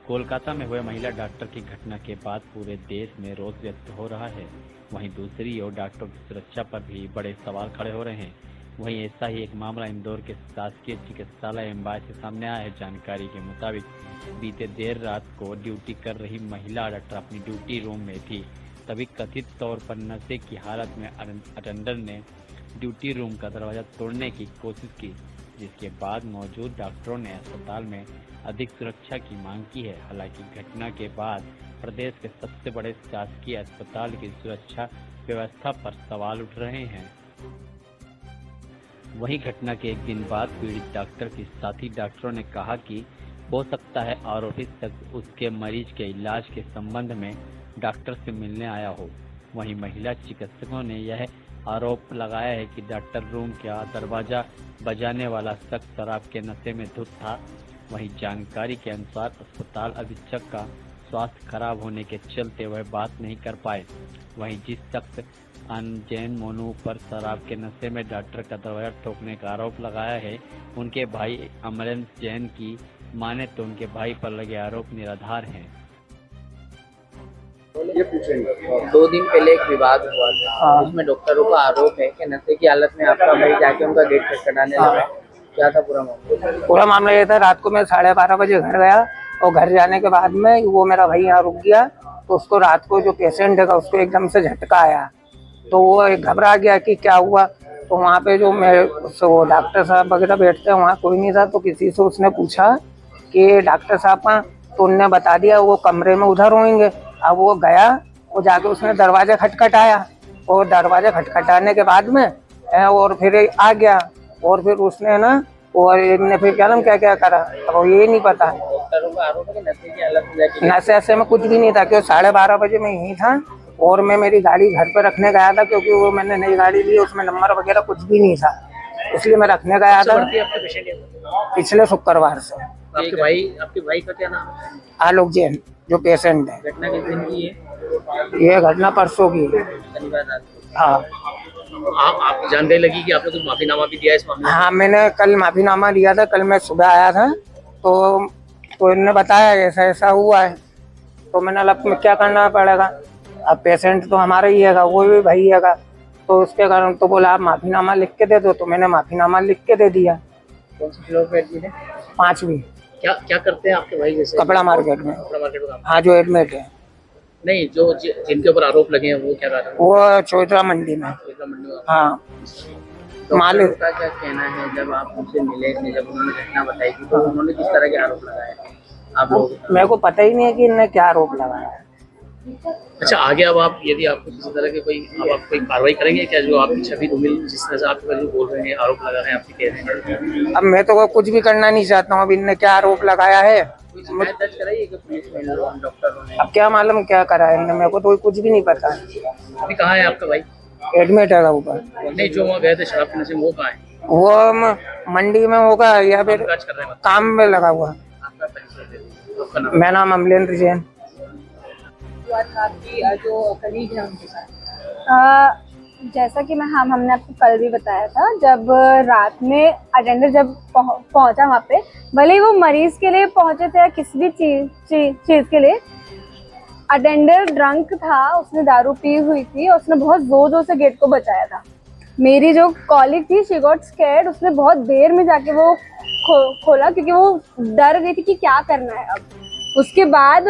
कोलकाता में हुए महिला डॉक्टर की घटना के बाद पूरे देश में रोष व्यक्त हो रहा है। वहीं दूसरी ओर डॉक्टरों की सुरक्षा पर भी बड़े सवाल खड़े हो रहे हैं। वहीं ऐसा ही एक मामला इंदौर के शासकीय चिकित्सालय एमबाय से सामने आया है। जानकारी के मुताबिक बीते देर रात को ड्यूटी कर रही महिला डॉक्टर अपनी ड्यूटी रूम में थी, तभी कथित तौर पर नशे की हालत में अटेंडर ने ड्यूटी रूम का दरवाजा तोड़ने की कोशिश की, जिसके बाद मौजूद डॉक्टरों ने अस्पताल में अधिक सुरक्षा की मांग की है। हालांकि घटना के बाद प्रदेश के सबसे बड़े शासकीय अस्पताल की सुरक्षा व्यवस्था पर सवाल उठ रहे हैं। वहीं घटना के एक दिन बाद पीड़ित डॉक्टर के साथी डॉक्टरों ने कहा कि हो सकता है आरोपित शख्स उसके मरीज के इलाज के संबंध में डॉक्टर से मिलने आया हो। वहीं महिला चिकित्सकों ने यह आरोप लगाया है कि डॉक्टर रूम का दरवाजा बजाने वाला शख्स शराब के नशे में धुत था। वहीं जानकारी के अनुसार अस्पताल अधीक्षक का स्वास्थ्य खराब होने के चलते वह बात नहीं कर पाए। वहीं जिस शख्स जैन मोनू पर शराब के नशे में डॉक्टर का दरवाजा ठोकने का आरोप लगाया है, उनके भाई अमरेंद्र जैन की माने तो उनके भाई पर लगे आरोप निराधार हैं। ये पूछेंगे 2 दिन पहले एक विवाद हुआ था, उसमें डॉक्टरों का आरोप है कि नशे की हालत में आपका भाई जाके उनका गेट खटखटाने लगा। क्या था पूरा मामला? पूरा मामला ये था, रात को मैं 12:30 बजे घर गया और घर जाने के बाद में वो मेरा भाई यहाँ रुक गया, तो उसको रात को जो पेशेंट है उसको एकदम से झटका आया, तो वो एक घबरा गया कि क्या हुआ। तो वहाँ पे जो वो डॉक्टर साहब वगैरह बैठते हैं वहाँ कोई नहीं था, तो किसी से उसने पूछा कि डॉक्टर साहब का, तो उनने बता दिया वो कमरे में उधर होंगे। अब वो गया, वो जाके उसने दरवाजा खटखटाया और दरवाजा खटखटाने के बाद में और फिर आ गया और फिर उसने ना और इनने फिर क्या करा, अब ये नहीं पता। डॉक्टरों का आरोप है कि नशे की हालत में जाके नशे ऐसे में कुछ भी नहीं था, क्योंकि 12:30 बजे में यही था और मैं मेरी गाड़ी घर पे रखने गया था, क्योंकि वो मैंने नई गाड़ी ली, उसमें नंबर वगैरह कुछ भी नहीं था, इसलिए मैं रखने गया था पिछले शुक्रवार से। आपके भाई का क्या नाम है? आलोक जैन जो पेशेंट है। घटना किस दिन की है? ये घटना परसों की है। शनिवार रात को। हाँ आप जानकारी लगी कि आपने कुछ माफीनामा भी दिया इस मामले में? हाँ, मैंने कल माफीनामा दिया था। कल मैं सुबह आया था तो इन्होंने बताया ऐसा ऐसा हुआ है, तो मैंने लग में क्या करना पड़ेगा, अब पेशेंट तो हमारा ही है, वो भी भाई है, तो उसके कारण तो बोला आप माफीनामा लिख के दे दो, तो मैंने माफीनामा लिख के दे दिया। कौन सी फ्लोर पे एडमिट है? 5वीं। क्या क्या करते हैं आपके भाई? जैसे कपड़ा मार्केट में। कपड़ा मार्केट में काम? हाँ, जो एडमिट है। नहीं, जो जिनके ऊपर आरोप लगे हैं वो क्या कर रहे हैं? वो चौधरा मंडी में। हाँ, मालिक का क्या कहना है? जब आप उनसे मिले थे, जब उन्होंने घटना बताई थी, तो उन्होंने किस तरह के आरोप लगाए आप लोग? मेरे को पता ही नहीं है कि इनने क्या आरोप लगाया है। अच्छा, आगे अब आप यदि आपको किसी तरह के अब आप कोई कार्रवाई करेंगे क्या? जो आपकी छवि धूमिल जिस तरह से आपके बारे में बोल रहे हैं, आरोप लगा रहे हैं, आपके कह रहे हैं। अब मैं तो कुछ भी करना नहीं चाहता हूँ। अब इनने क्या आरोप लगाया है, शिकायत दर्ज कराइए कि पुलिस में डॉक्टरों ने? अब क्या मालूम क्या करा है इनने, मेरे को तो कुछ भी नहीं पता। अभी कहाँ है आपका भाई? एडमिट है ऊपर। नहीं, जो वहाँ गए थे शराब पीने से, वो कहाँ है? वो मंडी में होगा या फिर काज कर रहे हैं? काम में लगा हुआ। आपका परिचय दे दीजिए। आपका नाम? मेरा नाम अमरेंद्र जैन। आपकी जो कलीग है उनके साथ जैसा कि हमने आपको कल भी बताया था, जब रात में अटेंडर जब पहुंचा वहाँ पे, भले ही वो मरीज के लिए पहुंचे थे या किसी भी चीज के लिए, अटेंडर ड्रंक था, उसने दारू पी हुई थी और उसने बहुत जोर से गेट को बचाया था। मेरी जो कॉलीग थी, शी गॉट स्कैर्ड, उसने बहुत देर में जाके वो खोला, क्योंकि वो डर गई थी कि क्या करना है अब। उसके बाद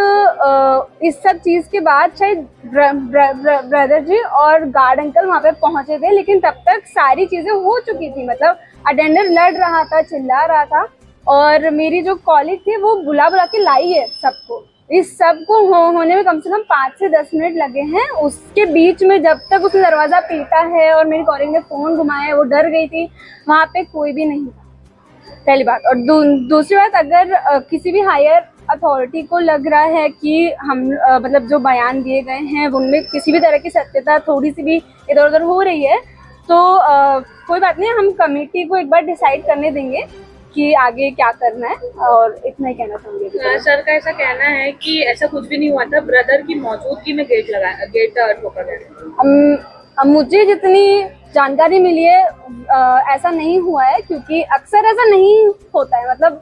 इस सब चीज के बाद शायद ब्रदर जी और गार्ड अंकल वहाँ पे पहुंचे थे, लेकिन तब तक सारी चीजें हो चुकी थी। मतलब अटेंडर लड़ रहा था, चिल्ला रहा था, और मेरी जो कॉलीग थी वो बुला के लाई है सबको। इस सब को होने में कम से कम 5 से 10 मिनट लगे हैं। उसके बीच में जब तक उसने दरवाजा पीटा है और मेरी कॉलीग ने फोन घुमाया है, वो डर गई थी। वहाँ पे कोई भी नहीं था, पहली बात। और दूसरी बात, अगर किसी भी हायर अथॉरिटी को लग रहा है कि हम मतलब जो बयान दिए गए हैं उनमें किसी भी तरह की सत्यता थोड़ी सी भी इधर उधर हो रही है, तो कोई बात नहीं, हम कमेटी को एक बार डिसाइड करने देंगे कि आगे क्या करना है, और इतना ही कहना चाहूँगी। सर का ऐसा कहना है कि ऐसा कुछ भी नहीं हुआ था, ब्रदर की मौजूदगी में गेट ठोका गया। मुझे जितनी जानकारी मिली है ऐसा नहीं हुआ है, क्योंकि अक्सर ऐसा नहीं होता है। मतलब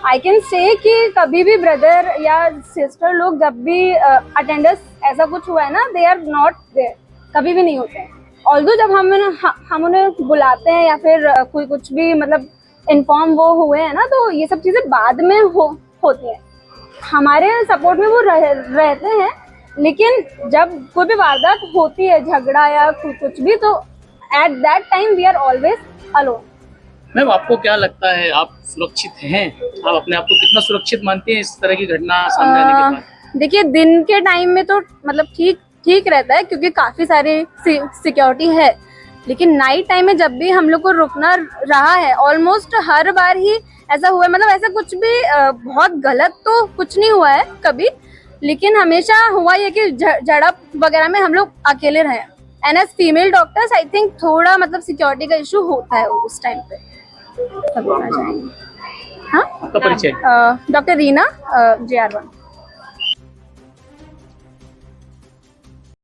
आई कैन से कि कभी भी ब्रदर या सिस्टर लोग जब भी अटेंडेंस ऐसा कुछ हुआ है ना, दे आर नॉट देयर, कभी भी नहीं होते हैं। ऑल्दो जब हम उन्हें बुलाते हैं या फिर कोई कुछ भी मतलब इन्फॉर्म वो हुए हैं ना, तो ये सब चीज़ें बाद में होती हैं। हमारे सपोर्ट में वो रहते हैं, लेकिन जब कोई भी वारदात होती है, झगड़ा या कुछ भी, तो at that time we are always alone. Ma'am आपको क्या लगता है, आप सुरक्षित हैं? आप अपने आप को कितना सुरक्षित मानते हैं इस तरह की घटना सामने आने के बाद? देखिए, दिन के टाइम में तो मतलब ठीक रहता है क्योंकि काफी सारी सिक्योरिटी है, लेकिन नाइट टाइम में जब भी हम लोग को रुकना रहा है, ऑलमोस्ट हर बार ही ऐसा हुआ है। मतलब ऐसा कुछ भी बहुत गलत तो कुछ नहीं हुआ है कभी, लेकिन हमेशा हुआ ये कि झड़प वगैरह में हम लोग अकेले रहे। And as female doctors I think थोड़ा मतलब सिक्योरिटी का इशू होता है उस टाइम पे। हाँ, आपका परिचय? Doctor Reena, JR1।